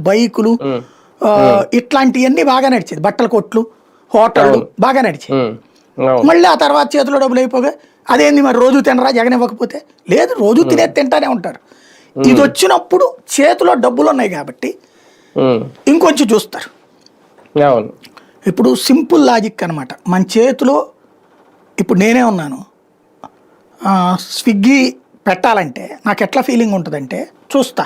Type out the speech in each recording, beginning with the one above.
బైకులు ఇట్లాంటివన్నీ బాగా నడిచేది. బట్టల కొట్లు, హోటళ్ళు బాగా నడిచేది. మళ్ళీ ఆ తర్వాత చేతిలో డబ్బులు అయిపోగా అదేంది మరి రోజు తినరా జగన్ ఇవ్వకపోతే? లేదు, రోజు తింటానే ఉంటారు. ఇది వచ్చినప్పుడు చేతిలో డబ్బులు ఉన్నాయి కాబట్టి ఇంకొంచెం చూస్తారు. ఇప్పుడు సింపుల్ లాజిక్ అనమాట. మన చేతిలో ఇప్పుడు నేనే ఉన్నాను, స్విగ్గీ పెట్టాలంటే నాకు ఎట్లా ఫీలింగ్ ఉంటుందంటే చూస్తా.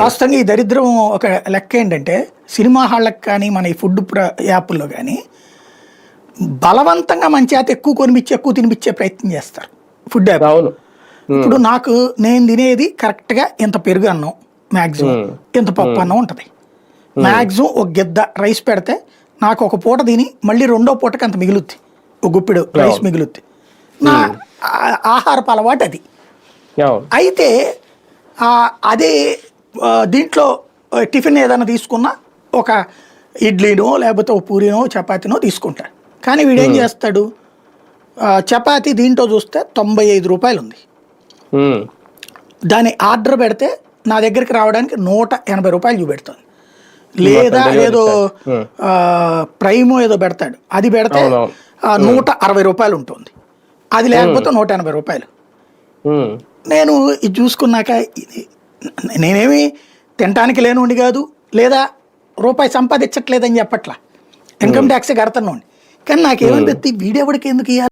వాస్తవంగా ఈ దరిద్రం ఒక లెక్క ఏంటంటే సినిమా హాళ్ళకి కానీ మన ఈ ఫుడ్ యాప్ల్లో కానీ బలవంతంగా మన చేత ఎక్కువ కొనిపించి ఎక్కువ తినిపించే ప్రయత్నం చేస్తారు ఫుడ్ యాప్. ఇప్పుడు నేను తినేది కరెక్ట్గా ఇంత పెరుగు అన్నం, మ్యాక్సిమం ఇంత పప్పు అన్నం ఉంటుంది. మ్యాక్సిమం ఒక గిద్ద రైస్ పెడితే నాకు ఒక పూట తిని మళ్ళీ రెండో పూటకి అంత మిగులుద్ది, ఒక గుప్పిడు రైస్ మిగులుద్ది. నా ఆహారపు అలవాటు అది. అయితే అదే దీంట్లో టిఫిన్ ఏదైనా తీసుకున్నా ఒక ఇడ్లీనో లేకపోతే ఒక పూరీనో చపాతీనో తీసుకుంటాడు. కానీ వీడేం చేస్తాడు, చపాతీ దీంట్లో చూస్తే 95 రూపాయలు ఉంది. దాని ఆర్డర్ పెడితే నా దగ్గరికి రావడానికి 180 రూపాయలు చూపెడుతుంది. లేదా ఏదో ప్రైమో ఏదో పెడతాడు, అది పెడితే 160 రూపాయలు ఉంటుంది. అది లేకపోతే 180 రూపాయలు. నేను ఇది చూసుకున్నాక నేనేమి తినటానికి లేనుండి కాదు, లేదా రూపాయి సంపాదించట్లేదని చెప్పట్లా, ఇన్కమ్ ట్యాక్సే కడతాను. కానీ నాకేమనిపిస్తుంది, వీడెవడికి ఎందుకు ఇవ్వాలి?